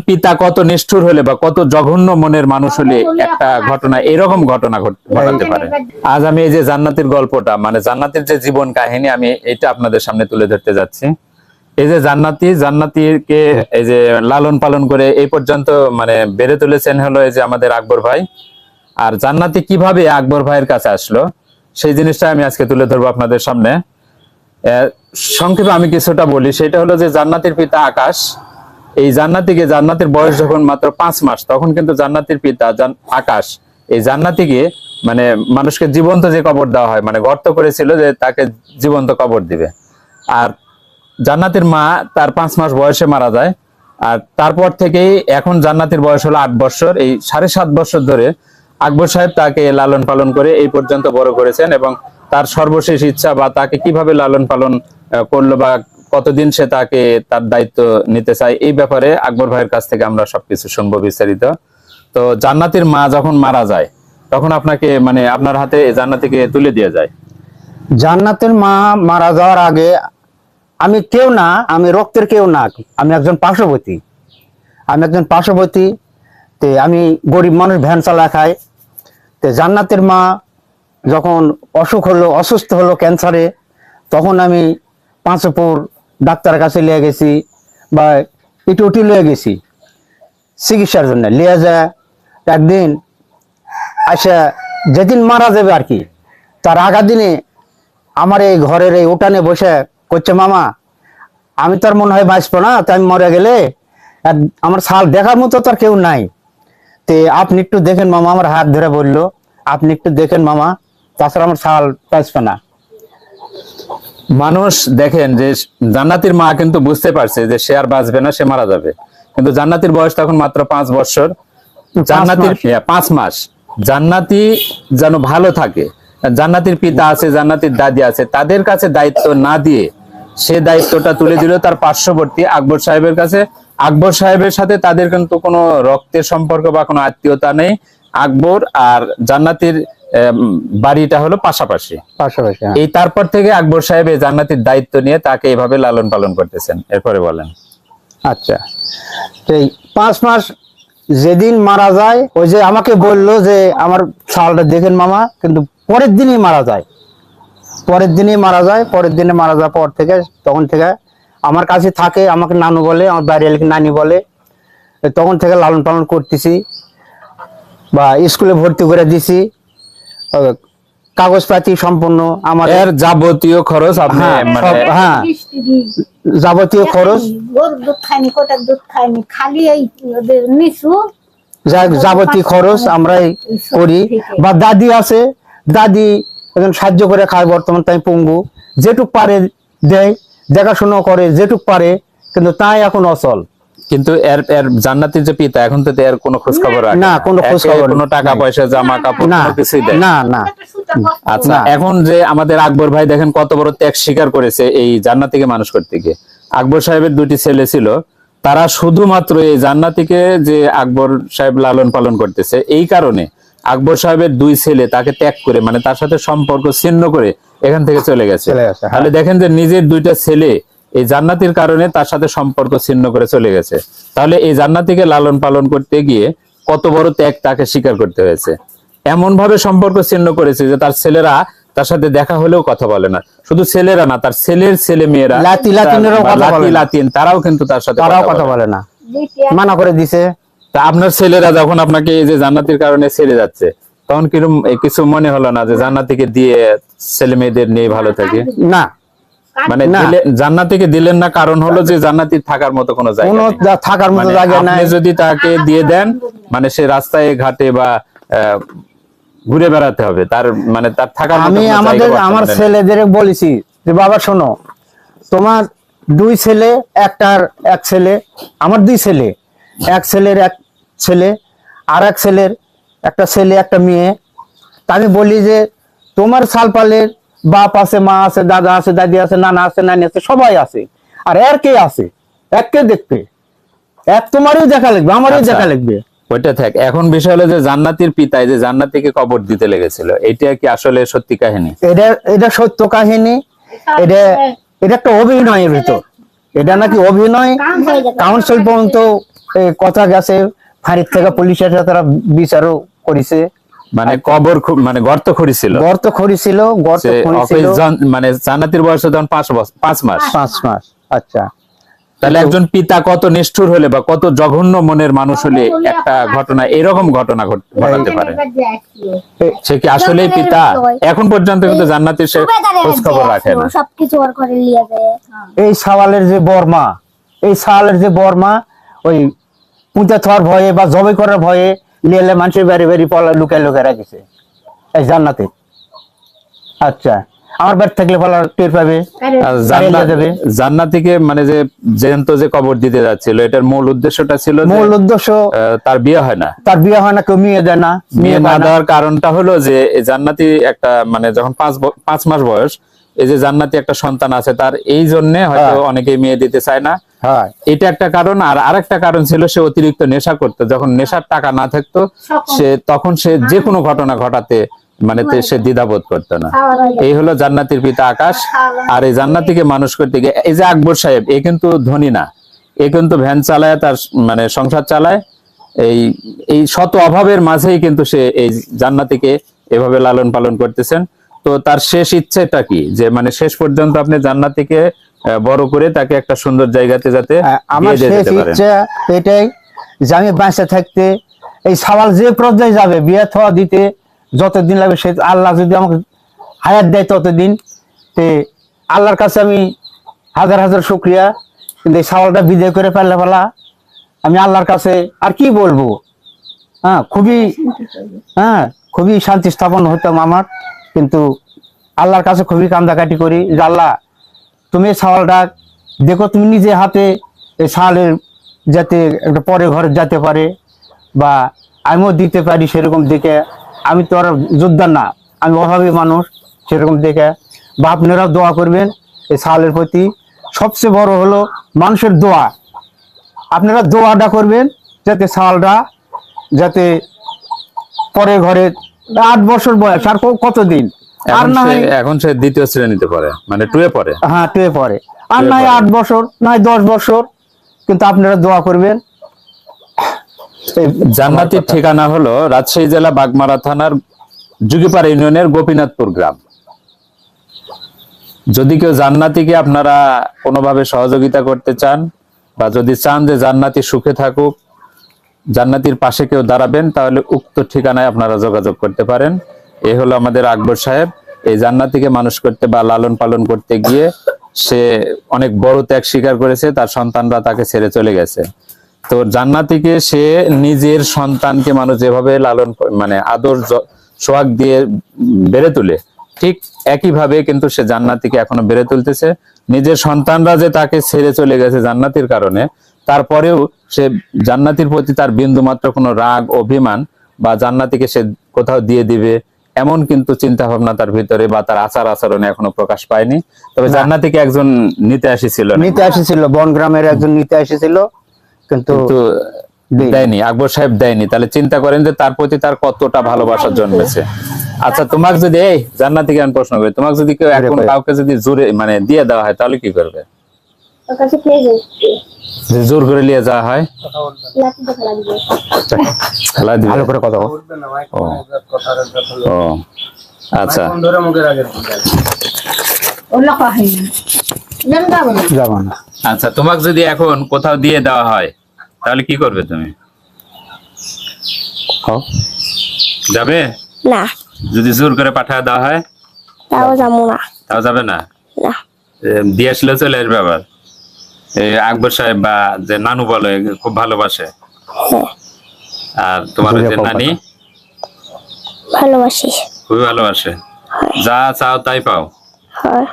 পিতা কত নিষ্ঠুর হলে বা কত জঘন্য মনের মানুষ হলে একটা ঘটনা এরকম ঘটনা ঘটাতে পারে। আজ আমি এই যে জান্নাতের গল্পটা মানে জান্নাতের যে জীবন কাহিনী আমি এটা আপনাদের সামনে তুলে ধরতে যাচ্ছি। এই যে জান্নাতীকে এই যে লালন পালন করে এই পর্যন্ত মানে বেড়ে তুলেছেন হলো এই যে আমাদের আকবর ভাই। আর জান্নাতি কিভাবে আকবর ভাইয়ের কাছে আসলো সেই জিনিসটা আমি আজকে তুলে ধরবো আপনাদের সামনে। সংক্ষেপে আমি কিছুটা বলি, সেটা হলো যে জান্নাতের পিতা আকাশ। এই জান্নাতের বয়স যখন মাত্র 5 মাস তখন কিন্তু জান্নাতের পিতা আকাশ এই জান্নাতিকে মানে মানুষকে জীবন্ত যে কবর দেওয়া হয় মানে গর্ত করেছিল যে তাকে জীবন্ত কবর দিবে। আর জান্নাতের মা তার 5 মাস বয়সে মারা যায়। আর তারপর থেকেই এখন জান্নাতের বয়স হলো 8 বছর। এই 7.5 বছর ধরে আকবর সাহেব তাকে লালন পালন করে এই পর্যন্ত বড় করেছেন এবং তার সর্বশেষ ইচ্ছা বা তাকে কিভাবে লালন পালন করলো বা কতদিন সে তাকে তার দায়িত্ব নিতে চায় এই ব্যাপারে আকবর ভাইয়ের কাছ থেকে আমরা সবকিছু শুনবো বিস্তারিত। তো জান্নাতের মা যখন মারা যায় তখন আপনাকে মানে আপনার হাতে জান্নাতিকে তুলে দিয়ে যায়। জান্নাতের মা মারা যাওয়ার আগে আমি কেউ না, আমি রক্তের কেউ না, আমি একজন পার্শ্ববর্তী। তে আমি গরিব মানুষ, ভ্যান চালা খাই। তে জান্নাতের মা যখন অসুস্থ হলো ক্যান্সারে, তখন আমি পাঁচপুর ডাক্তারের কাছে লিয়ে গেছি বা ইটুটি লিয়ে গেছি চিকিৎসার জন্য। লিয়ে যায় একদিন আসা যেদিন মারা যাবে আর কি, তার আগা দিনে আমার এই ঘরের এই উঠানে বসে করছে, মামা আমি তার মনে হয় বাঁচবো না, তাই আমি মরে গেলে আমার ছাল দেখার মতো তার কেউ নাই। তে আপনি একটু দেখেন মামা, আমার হাত ধরে বললো আপনি একটু দেখেন মামা, তাছাড়া আমার ছাল বাঁচবে না। মানুষ দেখেন যে জান্নাতের মা কিন্তু বুঝতে পারছে যে সে আর বাঁচবে না, সে মারা যাবে, কিন্তু জান্নাতের বয়স তখন মাত্র 5 বছর। জান্নাতের 5 মাস জান্নাতি যেন ভালো থাকে, জান্নাতের পিতা আছে, জান্নাতের দাদি আছে, তাদের কাছে দায়িত্ব না দিয়ে সে দায়িত্বটা তুলে দিল তার পার্শ্ববর্তী আকবর সাহেবের কাছে। আকবর সাহেবের সাথে তাদের কিন্তু কোনো রক্তের সম্পর্ক বা কোনো আত্মীয়তা নেই। আকবর আর জান্নাতের বাড়িটা হলো পাশাপাশি। এই তারপর থেকে আকবর সাহেব এই জান্নাতের দায়িত্ব নিয়ে তাকে এভাবে লালন পালন করতেছেন। এরপরে বলেন। আচ্ছা, এই 5 মাস যেদিন মারা যায়, ওই যে আমাকে বললো যে আমার ছালটা দেখেন মামা, কিন্তু পরের দিনই মারা যায়। পরের দিনে মারা যাওয়ার পর থেকে তখন থেকে আমার কাছে থাকে, আমাকে নানু বলে, আমার বাইরে নানি বলে। তখন থেকে লালন পালন করতেছি বা স্কুলে ভর্তি করে দিছি, কাগজপাতি সম্পূর্ণ আমার এর যাবতীয় খরচ আপনি যাবতীয় খরচ যাবতীয় খরচ আমরাই করি। বা দাদি আছে, দাদি এখন সাহায্য করে খায়, বর্তমান তাই পঙ্গু, যেটুক পারে দেয়, দেখাশোনা করে যেটুক পারে, কিন্তু তাই এখন অচল। কিন্তু এর জান্নাতের যে পিতা এখন তো এর কোনো খোঁজ খবর রাখে না, কোনো খোঁজ খবর, কোনো টাকা পয়সা, জামা কাপড় কোনো কিছুই দেয় না। আচ্ছা, এখন যে আমাদের আকবর ভাই দেখেন কত বড় ত্যাগ স্বীকার করেছে এই জান্নাতিকে মানুষ করতে গিয়ে। আকবর সাহেবের 2টি ছেলে ছিল, তারা শুধুমাত্র এই জান্নাতিকে যে আকবর সাহেব লালন পালন করতেছে এই কারণে আকবর সাহেবের 2 ছেলে তাকে ত্যাগ করে মানে তার সাথে সম্পর্ক ছিন্ন করে এখান থেকে চলে গেছে। তাহলে দেখেন যে নিজের 2টা ছেলে এই জান্নাতির কারণে তার সাথে সম্পর্ক ছিন্ন করে চলে গেছে। তাহলে এই জান্নাতিকে লালন পালন করতে গিয়ে কত বড় ত্যাগ তাকে স্বীকার করতে হয়েছে। এমন ভাবে সম্পর্ক ছিন্ন করেছে যে তার ছেলেরা তার সাথে দেখা হলেও কথা বলে না। শুধু ছেলেরা না, তার ছেলের ছেলে মেয়েরা লাতিন তারাও কিন্তু তার সাথে কথা বলে না, মানা করে দিছে। তা আপনার ছেলেরা যখন আপনাকে এই যে জান্নাতির কারণে ছেড়ে যাচ্ছে তখন কিরকম কিছু মনে হলো না যে জান্নাতিকে দিয়ে ছেলে মেয়েদের নিয়ে ভালো থাকে? না, মানে জান্নাতিকে দিলেন না কারণ হলো যে জান্নাতির থাকার মতো কোনো জায়গা নাই। আপনি যদি তাকে দিয়ে দেন মানে সে রাস্তায় ঘাটে বা ঘুরে বেড়াতে হবে, তার মানে তার থাকার মতো। আমি আমার ছেলেদের বলেছি যে বাবা শোনো, তোমার 2 ছেলে, এক ছেলে, আমার 2 ছেলে, এক ছেলের এক ছেলে, আর এক ছেলের একটা ছেলে একটা মেয়ে। আমি বলি যে তোমার ছালপালের বাপ আছে, মা আছে, দাদা আছে, দাদি আছে, নানা আছে, নানি আছে, সবাই আছে, আর এর কে আছে, এককে দেখবে, এক তোমারও দেখা লাগবে, আমারও দেখা লাগবে। ওইটা থাক। এখন বিষয় হলো যে জান্নাতির পিতা যে জান্নাতিকে কবর দিতে লেগেছিল, এটা কি আসলে সত্যি কাহিনী? এটা সত্য কাহিনী। এটা একটা অভিনয়ের ভিতর, এটা নাকি অভিনয়। কাউন্সিল পর্যন্ত এই কথা গেছে, ফাঁড়ির থেকে পুলিশের সাথে তারা বিচারও করেছে। মানে কবর মানে গর্ত খুঁড়িছিল গর্ত খড়িছিল, গর্ত সে খড়িছিল মানে জান্নাতীর বয়স তখন 5 মাস। 5 মাস। আচ্ছা, তাহলে একজন পিতা কত নিষ্ঠুর হলে বা কত জঘন্য মনের মানুষ হলে একটা ঘটনা এরকম ঘটনা ঘটাতে পারে? সে কি আসলে পিতা? এখন পর্যন্ত কিন্তু জান্নাতীর সে খোঁজ খবর রাখে না। সবকিছু ওর করে নিয়ে যায়। এই সাওয়ালের যে বর্মা, এই সাওয়ালের যে বর্মা, ওই পুঁতে থার ভয়ে বা জবাই করার ভয়ে লিয়েলে মানুষের বাড়ি বাড়ি পলা লুকায় লুকায় রাখিছে এই জান্নাতে। আচ্ছা, আমার বাড়ি থাকলে পলা টের পাবে, আর বাড়ি যাবে। জান্নাতীকে মানে যে জ্যান্ত যে কবর দিতে যাচ্ছিল, এটার মূল উদ্দেশ্যটা ছিল যে, মূল উদ্দেশ্য তার বিয়ে হয় না। তার বিয়ে হয় না, কেউ মেয়ে দেয় না। বিয়ে না পায় না। দেওয়ার কারণটা হলো যে এই জান্নাতি একটা মানে যখন 5 মাস বয়স, এই যে জান্নাতি একটা সন্তান আছে তার, এই জন্য হয়তো অনেকে মেয়ে দিতে চায় না। হ্যাঁ, এটা একটা কারণ। আর আরেকটা কারণ ছিল সে অতিরিক্ত নেশা করতো। যখন নেশার টাকা না থাকতো তখন সে যে কোনো ঘটনা ঘটাতে মানে সে দ্বিধাবোধ করতো না। এই হলো জান্নাতীর পিতা আকাশ। আর এই জান্নাতীকে মানুষ করতে গিয়ে এই যে আকবর সাহেব, এ কিন্তু ধনী না, এ কিন্তু ভ্যান চালায়, তার মানে সংসার চালায়। এই শত অভাবের মাঝেই কিন্তু সে এই জান্নাতীকে এভাবে লালন পালন করতেছেন। তো তার শেষ ইচ্ছেটা কি, যে মানে শেষ পর্যন্ত আপনি জান্নাতীকে বড় করে তাকে একটা সুন্দর জায়গাতে যাতে আমার বিয়ে দিয়ে শেষ দিতে পারেন। ইচ্ছা এটাই যে আমি বাঁচে থাকতে এই সাওয়াল যে পর্যায়ে যাবে বিয়ে থওয়া দিতে যতদিন লাগবে, সে আল্লাহ যদি আমাকে হায়াত দেয় ততদিন, তে আল্লাহর কাছে আমি হাজার হাজার শুকরিয়া। কিন্তু এই সাওয়ালটা বিদায় করে ফেললে ফেলা আমি আল্লাহর কাছে আর কি বলবো। খুবই শান্তি স্থাপন হতাম আমার। কিন্তু আল্লাহর কাছে খুবই কান্দাকাটি করি যে আল্লাহ, তুমি এই সাওয়ালটা দেখো, তুমি নিজে হাতে এই সাওয়ালের যাতে একটা পরে ঘরে যেতে পারে বা আমিও দিতে পারি সেরকম দেখে। আমি তো আর যোদ্ধা না, আমি অভাবী মানুষ, সেরকম দেখে। বা আপনারাও দোয়া করবেন এই সাওয়ালের প্রতি। সবচেয়ে বড় হলো মানুষের দোয়া। আপনারা দোয়াটা করবেন যাতে সাওয়ালটা যাতে পরে ঘরে 8 বছর বয়স, আর কতদিন, আর না হয় এখন সে দ্বিতীয় শ্রেণীতে পড়ে, মানে 2 এ পড়ে। হ্যাঁ, টুয়ে পরে, আর নয় 8 বছর, নয় 10 বছর। কিন্তু আপনারা দোয়া করবেন। জান্নাতীর ঠিকানা হলো রাজশাহী জেলা বাগমারা থানার যুগিপাড়া ইউনিয়নের গোপীনাথপুর গ্রাম। যদি কেউ জান্নাতীকে আপনারা কোনোভাবে সহযোগিতা করতে চান, বা যদি চান যে জান্নাতী সুখে থাকুক, জান্নাতীর পাশে কেউ দাঁড়াবেন, তাহলে উক্ত ঠিকানায় আপনারা যোগাযোগ করতে পারেন। এই হলো আমাদের আকবর সাহেব। এই জান্নাতীকে মানুষ করতে বা লালন পালন করতে গিয়ে সে অনেক বড় ত্যাগ স্বীকার করেছে। তার সন্তানরা তাকে ছেড়ে চলে গেছে। তো জান্নাতীকে সে নিজের সন্তানকে মানুষ যেভাবে লালন মানে আদর সোহাগ দিয়ে বেড়ে তোলে, ঠিক একইভাবে কিন্তু সে জান্নাতীকে এখনো বেড়ে তুলতেছে। নিজের সন্তানরা যে তাকে ছেড়ে চলে গেছে জান্নাতীর কারণে, তারপরেও সে জান্নাতীর প্রতি তার বিন্দু মাত্র কোনো রাগ অভিমান বা জান্নাতীকে সে কোথাও দিয়ে দিবে এমন কিন্তু চিন্তা ভাবনা তার ভিতরে বা তার আচার আচরণে এখনো প্রকাশ পায়নি। তবে জান্নাতীকে একজন নিতে আসিছিল, বনগ্রামের একজন নিতে এসেছিল, কিন্তু দেয়নি, আকবর সাহেব দেয়নি। তাহলে চিন্তা করেন যে তার প্রতি তার কতটা ভালোবাসা জন্মেছে। আচ্ছা, তোমাকে যদি এই জান্নাতীকে আমি প্রশ্ন করি, তোমাকে যদি কেউ এখন কাউকে যদি জোরে মানে দিয়ে দেওয়া হয়, তাহলে কি করবে? যে জোর করে নিয়ে যাওয়া হয়, খেলা দিবে। ভালো করে কথা বল। ও আচ্ছা, যাবো না। আচ্ছা, তোমাকে যদি এখন কোথাও দিয়ে দেওয়া হয়, তাহলে কি করবে তুমি? যাবে না, যদি জোর করে পাঠায় দেওয়া হয়? তাও যাবো না। তাও যাবে না? না, দিয়ে আসলে চলে আসবে আবার। এই আকবর সাহেব বা যে নানু বলে খুব ভালোবাসে, আর তোমার ওই যে নানি ভালোবাসি, খুবই ভালোবাসে, যা চাও তাই পাও। হয়।